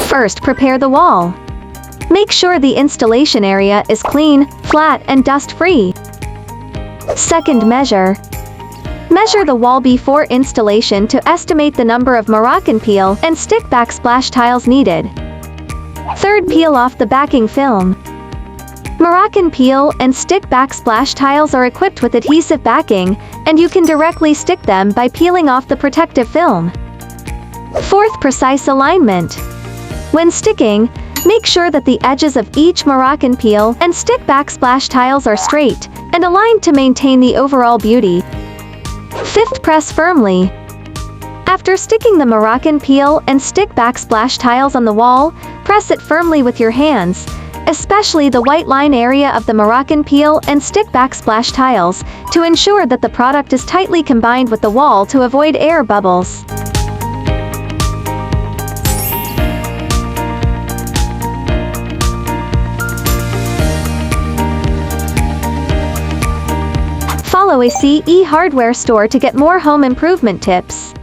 First, prepare the wall. Make sure the installation area is clean, flat, and dust-free. Second, measure. Measure the wall before installation to estimate the number of Moroccan peel and stick backsplash tiles needed. Third, peel off the backing film. Moroccan peel and stick backsplash tiles are equipped with adhesive backing, and you can directly stick them by peeling off the protective film. Fourth, precise alignment. When sticking, make sure that the edges of each Moroccan peel and stick backsplash tiles are straight and aligned to maintain the overall beauty. Fifth, press firmly. After sticking the Moroccan peel and stick backsplash tiles on the wall, press it firmly with your hands, especially the white line area of the Moroccan peel and stick backsplash tiles, to ensure that the product is tightly combined with the wall to avoid air bubbles. Follow a CE hardware store to get more home improvement tips.